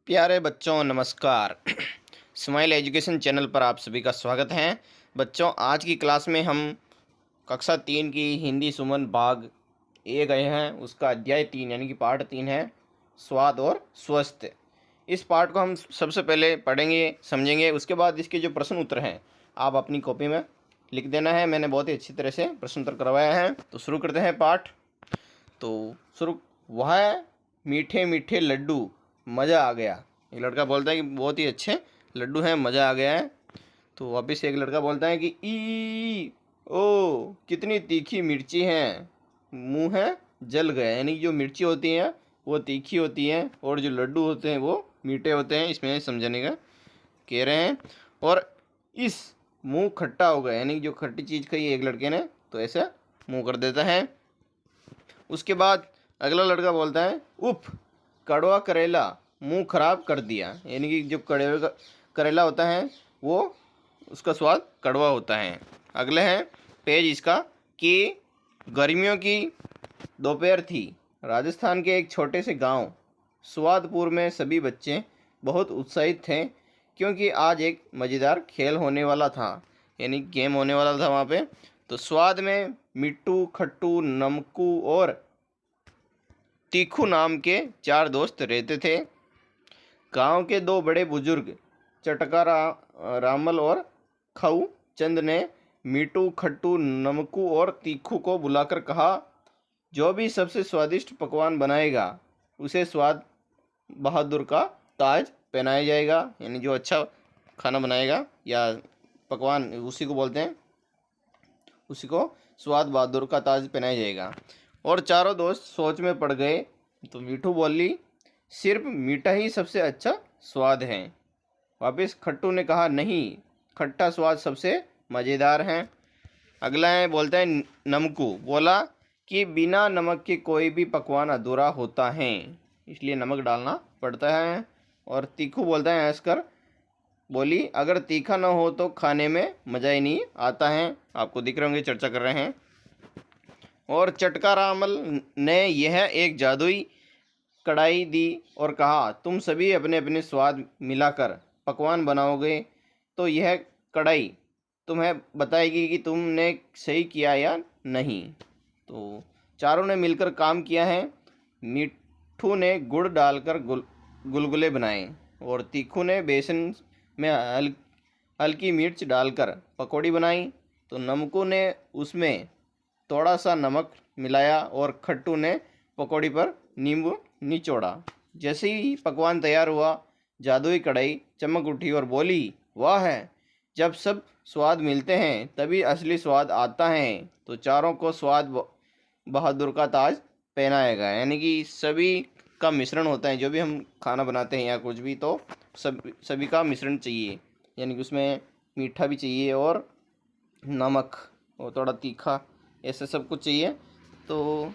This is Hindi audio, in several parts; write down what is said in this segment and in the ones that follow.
प्यारे बच्चों नमस्कार। स्माइल एजुकेशन चैनल पर आप सभी का स्वागत है। बच्चों, आज की क्लास में हम कक्षा 3 की हिंदी सुमन भाग ए गए हैं। उसका अध्याय 3 यानी कि पाठ 3 है स्वाद और स्वस्थ। इस पाठ को हम सबसे पहले पढ़ेंगे, समझेंगे। उसके बाद इसके जो प्रश्न उत्तर हैं आप अपनी कॉपी में लिख देना है। मैंने बहुत ही अच्छी तरह से प्रश्न उत्तर करवाया है। तो शुरू करते हैं पाठ। तो शुरू वह मीठे मीठे लड्डू, मज़ा आ गया। एक लड़का बोलता है कि बहुत ही अच्छे लड्डू हैं, मज़ा आ गया है। तो वापस एक लड़का बोलता है कि ई ओ कितनी तीखी मिर्ची हैं, मुंह है जल गया। यानी जो मिर्ची होती हैं वो तीखी होती हैं और जो लड्डू होते हैं वो मीठे होते हैं। इसमें समझने का कह रहे हैं। और इस मुंह खट्टा हो गया, यानी जो खट्टी चीज़ खाई एक लड़के ने तो ऐसा मुंह कर देता है। उसके बाद अगला लड़का बोलता है उफ, कड़वा करेला मुंह खराब कर दिया। यानी कि जो करेला होता है वो उसका स्वाद कड़वा होता है। अगले हैं पेज इसका कि गर्मियों की दोपहर थी। राजस्थान के एक छोटे से गांव स्वादपुर में सभी बच्चे बहुत उत्साहित थे क्योंकि आज एक मज़ेदार खेल होने वाला था, यानी गेम होने वाला था वहाँ पे। तो स्वाद में मिट्टू, खट्टू, नमकू और तीखू नाम के 4 दोस्त रहते थे। गांव के 2 बड़े बुजुर्ग रामल और खाऊ चंद ने मीठू, खट्टू, नमकू और तीखू को बुलाकर कहा, जो भी सबसे स्वादिष्ट पकवान बनाएगा उसे स्वाद बहादुर का ताज पहनाया जाएगा। यानी जो अच्छा खाना बनाएगा या पकवान उसी को बोलते हैं, उसी को स्वाद बहादुर का ताज पहनाया जाएगा। और चारों दोस्त सोच में पड़ गए। तो मीठू बोली, सिर्फ मीठा ही सबसे अच्छा स्वाद है। वापस खट्टू ने कहा, नहीं, खट्टा स्वाद सबसे मज़ेदार है। अगला है बोलता है नमकू, बोला कि बिना नमक के कोई भी पकवान अधूरा होता है, इसलिए नमक डालना पड़ता है। और तीखू बोलता है हंसकर, बोली, अगर तीखा ना हो तो खाने में मज़ा ही नहीं आता है। आपको दिख रहे होंगे चर्चा कर रहे हैं। और चटका रामल ने यह एक जादुई कढ़ाई दी और कहा, तुम सभी अपने अपने स्वाद मिलाकर पकवान बनाओगे तो यह कढ़ाई तुम्हें बताएगी कि तुमने सही किया या नहीं। तो चारों ने मिलकर काम किया है। मिट्ठू ने गुड़ डालकर गुलगुले बनाए और तीखू ने बेसन में हल्की मिर्च डालकर पकौड़ी बनाई। तो नमकू ने उसमें थोड़ा सा नमक मिलाया और खट्टू ने पकौड़ी पर नींबू निचोड़ा। जैसे ही पकवान तैयार हुआ, जादुई कढ़ाई चमक उठी और बोली, वाह है, जब सब स्वाद मिलते हैं तभी असली स्वाद आता है। तो चारों को स्वाद बहादुर का ताज पहनाएगा। यानी कि सभी का मिश्रण होता है। जो भी हम खाना बनाते हैं या कुछ भी, तो सभी का मिश्रण चाहिए। यानी कि उसमें मीठा भी चाहिए और नमक और थोड़ा तीखा, ऐसा सब कुछ चाहिए। तो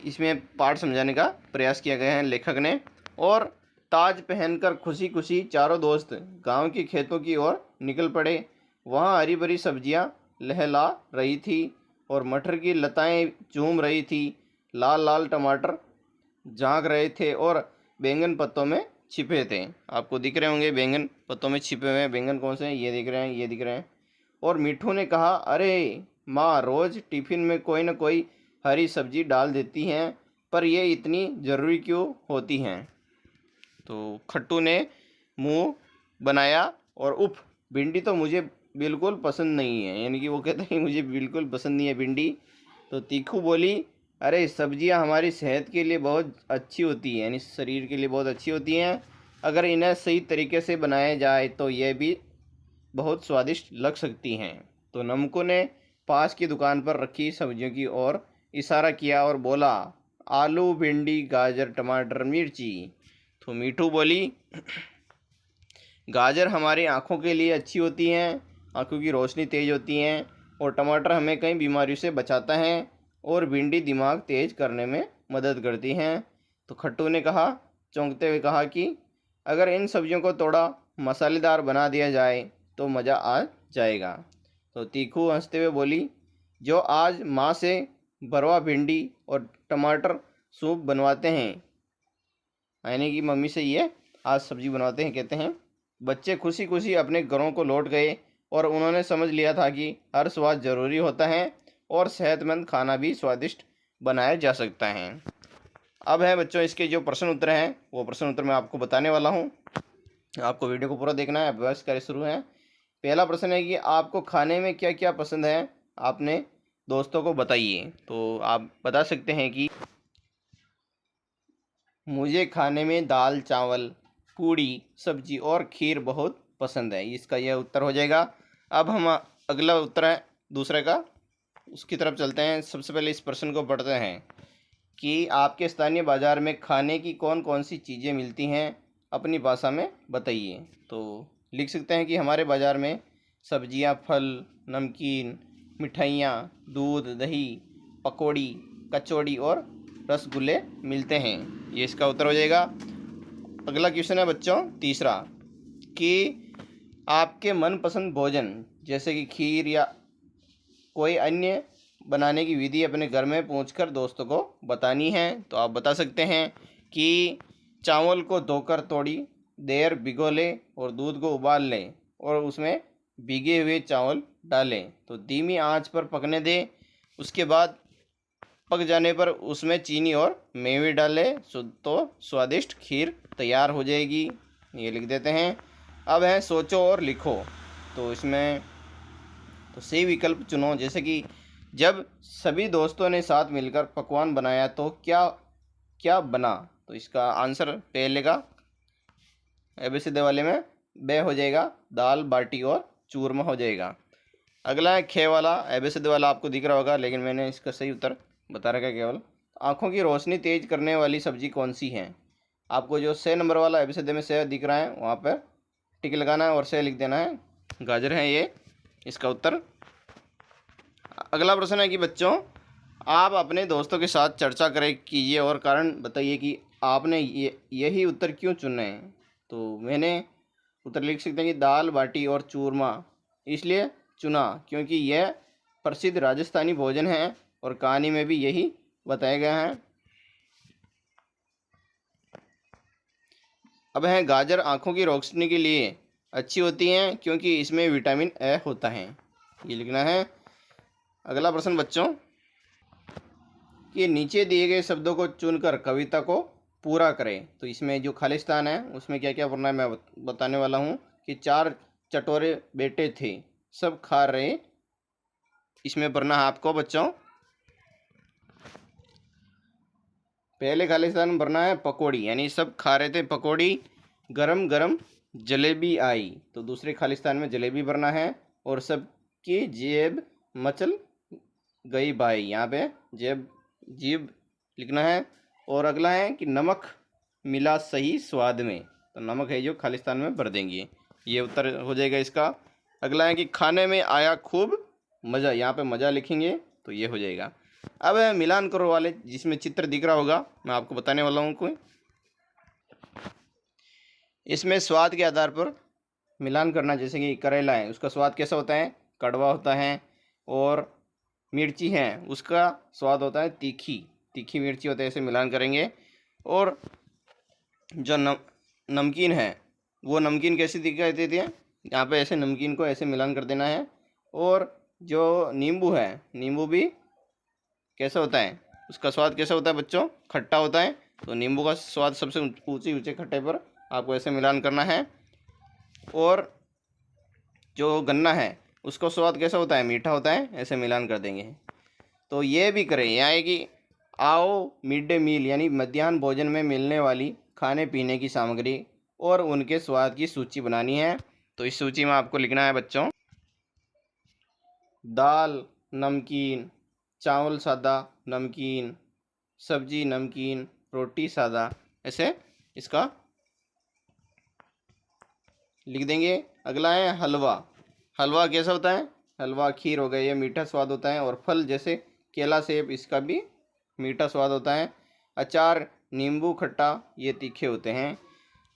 इसमें पाठ समझाने का प्रयास किया गया है लेखक ने। और ताज पहनकर खुशी खुशी चारों दोस्त गांव के खेतों की ओर निकल पड़े। वहां हरी भरी सब्जियां लहला रही थी और मटर की लताएं चूम रही थी। लाल लाल टमाटर झांक रहे थे और बैंगन पत्तों में छिपे थे। आपको दिख रहे होंगे बैंगन पत्तों में छिपे हुए हैं। बैंगन कौन से हैं? ये दिख रहे हैं, ये दिख रहे हैं। और मिट्ठू ने कहा, अरे माँ, रोज़ टिफ़िन में कोई ना कोई हरी सब्जी डाल देती हैं, पर ये इतनी ज़रूरी क्यों होती हैं? तो खट्टू ने मुंह बनाया और उफ, भिंडी तो मुझे बिल्कुल पसंद नहीं है। यानी कि वो कहते हैं मुझे बिल्कुल पसंद नहीं है भिंडी। तो तीखू बोली, अरे सब्जियां हमारी सेहत के लिए बहुत अच्छी होती हैं, यानी शरीर के लिए बहुत अच्छी होती हैं। अगर इन्हें सही तरीके से बनाया जाए तो यह भी बहुत स्वादिष्ट लग सकती हैं। तो नमकू ने पास की दुकान पर रखी सब्जियों की ओर इशारा किया और बोला, आलू, भिंडी, गाजर, टमाटर, मिर्ची। तो मीठू बोली, गाजर हमारी आँखों के लिए अच्छी होती हैं, आँखों की रोशनी तेज़ होती हैं। और टमाटर हमें कई बीमारियों से बचाता है और भिंडी दिमाग तेज़ करने में मदद करती हैं। तो खट्टू ने कहा, चौंकते हुए कहा कि अगर इन सब्जियों को थोड़ा मसालेदार बना दिया जाए तो मज़ा आ जाएगा। तो तीखू हंसते हुए बोली, जो आज माँ से भरवा भिंडी और टमाटर सूप बनवाते हैं, यानी कि मम्मी से ये आज सब्जी बनाते हैं। कहते हैं बच्चे खुशी खुशी अपने घरों को लौट गए और उन्होंने समझ लिया था कि हर स्वाद जरूरी होता है और सेहतमंद खाना भी स्वादिष्ट बनाया जा सकता है। अब है बच्चों इसके जो प्रश्न उत्तर हैं वो प्रश्न उत्तर मैं आपको बताने वाला हूँ। आपको वीडियो को पूरा देखना है। अभ्यास कार्य शुरू है। पहला प्रश्न है कि आपको खाने में क्या क्या पसंद है, आपने दोस्तों को बताइए। तो आप बता सकते हैं कि मुझे खाने में दाल चावल पूड़ी सब्जी और खीर बहुत पसंद है। इसका यह उत्तर हो जाएगा। अब हम अगला उत्तर है दूसरे का, उसकी तरफ चलते हैं। सबसे पहले इस प्रश्न को पढ़ते हैं कि आपके स्थानीय बाजार में खाने की कौन कौन सी चीज़ें मिलती हैं, अपनी भाषा में बताइए। तो लिख सकते हैं कि हमारे बाज़ार में सब्जियां, फल, नमकीन, मिठाइयाँ, दूध, दही, पकौड़ी, कचौड़ी और रसगुल्ले मिलते हैं। ये इसका उत्तर हो जाएगा। अगला क्वेश्चन है बच्चों तीसरा कि आपके मनपसंद भोजन जैसे कि खीर या कोई अन्य बनाने की विधि अपने घर में पहुंचकर दोस्तों को बतानी है। तो आप बता सकते हैं कि चावल को धोकर थोड़ी देर भिगो लें और दूध को उबाल लें और उसमें भीगे हुए चावल डालें तो धीमी आंच पर पकने दें। उसके बाद पक जाने पर उसमें चीनी और मेवे डालें तो स्वादिष्ट खीर तैयार हो जाएगी। ये लिख देते हैं। अब है सोचो और लिखो। तो इसमें तो सही विकल्प चुनो। जैसे कि जब सभी दोस्तों ने साथ मिलकर पकवान बनाया तो क्या क्या बना। तो इसका आंसर पहले का एबीसीडी वाले में बे हो जाएगा, दाल बाटी और चूरमा हो जाएगा। अगला है खे वाला। एबीसीडी वाला आपको दिख रहा होगा लेकिन मैंने इसका सही उत्तर बता रखा है केवल। आँखों की रोशनी तेज करने वाली सब्जी कौन सी है। आपको जो 6 नंबर वाला एबीसीडी में से दिख रहा है वहाँ पर टिक लगाना है और से लिख देना है। गाजर है ये इसका उत्तर। अगला प्रश्न है कि बच्चों आप अपने दोस्तों के साथ चर्चा करें कीजिए और कारण बताइए कि आपने यही उत्तर क्यों चुने हैं। तो मैंने उत्तर लिख सकते हैं कि दाल बाटी और चूरमा इसलिए चुना क्योंकि यह प्रसिद्ध राजस्थानी भोजन है और कहानी में भी यही बताया गया है। अब है गाजर आँखों की रोशनी के लिए अच्छी होती हैं क्योंकि इसमें विटामिन ए होता है। ये लिखना है। अगला प्रश्न बच्चों कि नीचे दिए गए शब्दों को चुनकर कविता को पूरा करें। तो इसमें जो खालिस्तान है उसमें क्या क्या पढ़ना है मैं बताने वाला हूँ कि 4 चटोरे बेटे थे सब खा रहे। इसमें पढ़ना है आपको बच्चों। पहले खालिस्तान में पढ़ना है पकौड़ी यानी सब खा रहे थे पकौड़ी, गरम गरम जलेबी आई। तो दूसरे खालिस्तान में जलेबी भरना है और सबकी जेब मचल गई भाई। यहाँ पे जेब जीभ लिखना है। और अगला है कि नमक मिला सही स्वाद में। तो नमक है जो खालिस्तान में भर देंगे। ये उत्तर हो जाएगा इसका। अगला है कि खाने में आया खूब मज़ा। यहाँ पे मज़ा लिखेंगे तो ये हो जाएगा। अब है मिलान करो वाले जिसमें चित्र दिख रहा होगा मैं आपको बताने वाला हूँ कोई। इसमें स्वाद के आधार पर मिलान करना। जैसे कि करेला है उसका स्वाद कैसा होता है, कड़वा होता है। और मिर्ची है उसका स्वाद होता है तीखी, तीखी मिर्ची होता है। ऐसे मिलान करेंगे। और जो नमकीन है वो नमकीन कैसी दिखाई देती है, यहाँ पे ऐसे नमकीन को ऐसे मिलान कर देना है। और जो नींबू है नींबू भी कैसा होता है, उसका स्वाद कैसा होता है बच्चों, खट्टा होता है। तो नींबू का स्वाद सबसे ऊंचे खट्टे पर आपको ऐसे मिलान करना है। और जो गन्ना है उसका स्वाद कैसा होता है, मीठा होता है। ऐसे मिलान कर देंगे। तो ये भी करें। यहाँ है कि आओ मिड डे मील यानी मध्याह्न भोजन में मिलने वाली खाने पीने की सामग्री और उनके स्वाद की सूची बनानी है। तो इस सूची में आपको लिखना है बच्चों दाल नमकीन, चावल सादा नमकीन, सब्जी नमकीन, रोटी सादा। ऐसे इसका लिख देंगे। अगला है हलवा। हलवा कैसा होता है, हलवा खीर हो गया, ये मीठा स्वाद होता है। और फल जैसे केला सेब इसका भी मीठा स्वाद होता है। अचार नींबू खट्टा ये तीखे होते हैं।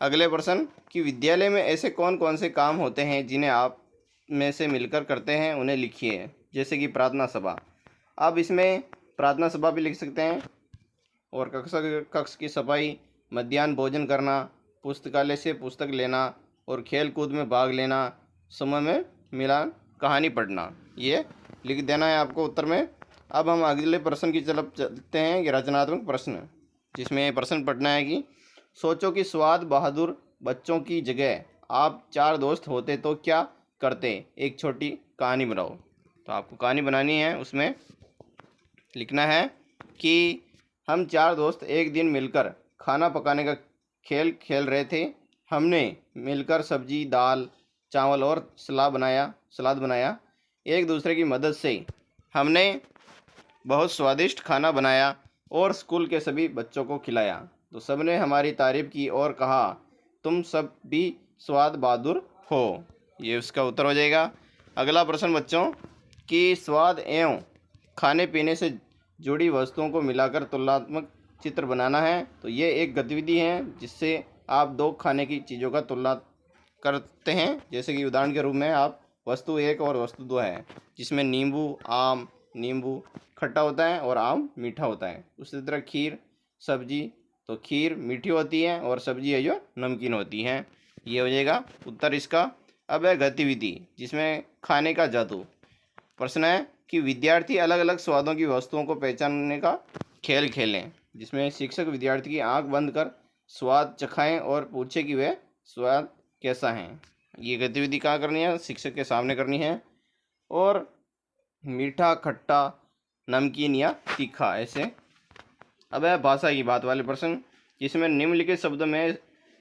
अगले प्रश्न कि विद्यालय में ऐसे कौन कौन से काम होते हैं जिन्हें आप में से मिलकर करते हैं, उन्हें लिखिए। जैसे कि प्रार्थना सभा। अब इसमें प्रार्थना सभा भी लिख सकते हैं। और कक्ष की सफाई, मध्याह्न भोजन करना, पुस्तकालय से पुस्तक लेना और खेल कूद में भाग लेना, समय में मिला कहानी पढ़ना, ये लिख देना है आपको उत्तर में। अब हम अगले प्रश्न की तरफ चलते हैं कि रचनात्मक प्रश्न, जिसमें प्रश्न पढ़ना है कि सोचो कि स्वाद बहादुर बच्चों की जगह आप 4 दोस्त होते तो क्या करते, एक छोटी कहानी बनाओ। तो आपको कहानी बनानी है, उसमें लिखना है कि हम 4 दोस्त एक दिन मिलकर खाना पकाने का खेल खेल रहे थे। हमने मिलकर सब्जी, दाल, चावल और सलाद बनाया। एक दूसरे की मदद से हमने बहुत स्वादिष्ट खाना बनाया और स्कूल के सभी बच्चों को खिलाया। तो सबने हमारी तारीफ की और कहा तुम सब भी स्वाद बहादुर हो। ये उसका उत्तर हो जाएगा। अगला प्रश्न बच्चों कि स्वाद एवं खाने पीने से जुड़ी वस्तुओं को मिलाकर तुलनात्मक चित्र बनाना है। तो ये एक गतिविधि है जिससे आप 2 खाने की चीज़ों का तुलना करते हैं। जैसे कि उदाहरण के रूप में आप वस्तु 1 और वस्तु 2 है, जिसमें नींबू खट्टा होता है और आम मीठा होता है। उसी तरह खीर सब्जी, तो खीर मीठी होती है और सब्जी है जो नमकीन होती है। ये हो जाएगा उत्तर इसका। अब है गतिविधि, जिसमें खाने का जादू। प्रश्न है कि विद्यार्थी अलग अलग स्वादों की वस्तुओं को पहचानने का खेल खेलें, जिसमें शिक्षक विद्यार्थी की आंख बंद कर स्वाद चखाएं और पूछे कि वह स्वाद कैसा है। ये गतिविधि कहाँ करनी है, शिक्षक के सामने करनी है। और मीठा, खट्टा, नमकीन या तीखा, ऐसे। अब है भाषा की बात वाले प्रश्न, जिसमें निम्नलिखित शब्दों में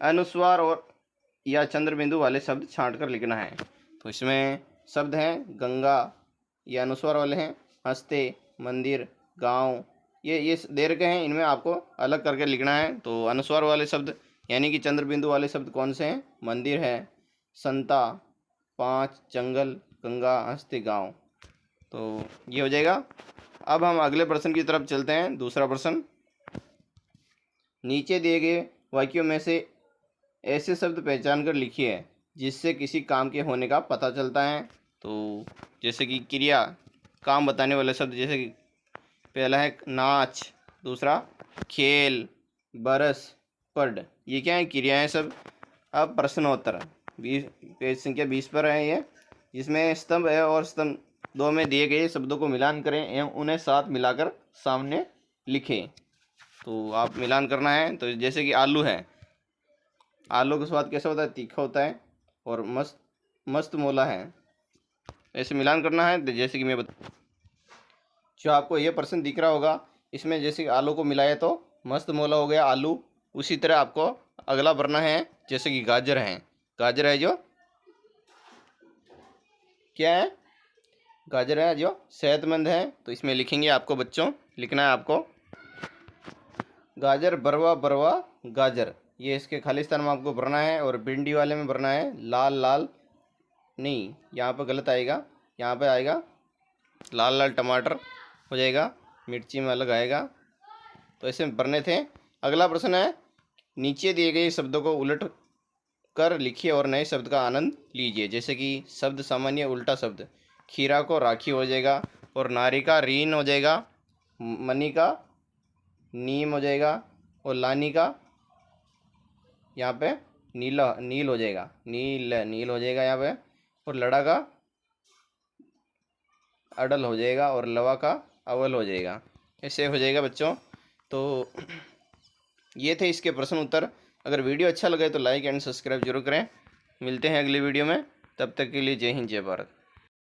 अनुस्वार और या चंद्र बिंदु वाले शब्द छांट कर लिखना है। तो इसमें शब्द हैं गंगा, ये अनुस्वार वाले हैं। हंसते, मंदिर, गांव, ये दे रखे हैं, इनमें आपको अलग करके लिखना है। तो अनुस्वार वाले शब्द यानी कि चंद्र बिंदु वाले शब्द कौन से हैं, मंदिर है, संता, 5, जंगल, गंगा, हंसते, गांव। तो ये हो जाएगा। अब हम अगले प्रश्न की तरफ चलते हैं। दूसरा प्रश्न, नीचे दिए गए वाक्यों में से ऐसे शब्द पहचान कर लिखिए जिससे किसी काम के होने का पता चलता है। तो जैसे कि क्रिया, काम बताने वाले शब्द, जैसे कि पहला है नाच, दूसरा खेल, बरस, पढ़, ये क्या है, क्रियाएं सब। अब प्रश्नोत्तर 20 पेज संख्या 20 पर है ये, जिसमें स्तंभ है और स्तंभ 2 में दिए गए शब्दों को मिलान करें एवं उन्हें साथ मिलाकर सामने लिखें। तो आप मिलान करना है। तो जैसे कि आलू है, आलू का स्वाद कैसा होता है, तीखा होता है। और मस्त मोला है, ऐसे मिलान करना है। जैसे कि मैं जो आपको ये प्रश्न दिख रहा होगा, इसमें जैसे कि आलू को मिलाया तो मस्त मोला हो गया आलू। उसी तरह आपको अगला भरना है, जैसे कि गाजर है जो क्या है, गाजर है जो सेहतमंद है। तो इसमें लिखेंगे, आपको बच्चों लिखना है आपको गाजर, बरवा गाजर, ये इसके खाली स्थान में आपको भरना है। और भिंडी वाले में भरना है लाल, नहीं यहाँ पर गलत आएगा, यहाँ पे आएगा लाल टमाटर हो जाएगा, मिर्ची में अलग आएगा। तो ऐसे भरने थे। अगला प्रश्न है, नीचे दिए गए शब्दों को उलट कर लिखिए और नए शब्द का आनंद लीजिए। जैसे कि शब्द सामान्य उल्टा शब्द, खीरा को राखी हो जाएगा, और नारी का रीन हो जाएगा, मनी का नीम हो जाएगा, और लानी का यहाँ पे नील हो जाएगा, नील हो जाएगा यहाँ पे। और लड़ा का अडल हो जाएगा, और लवा का अवल हो जाएगा। ऐसे हो जाएगा बच्चों। तो ये थे इसके प्रश्न उत्तर। अगर वीडियो अच्छा लगे तो लाइक एंड सब्सक्राइब जरूर करें। मिलते हैं अगली वीडियो में, तब तक के लिए जय हिंद, जय भारत।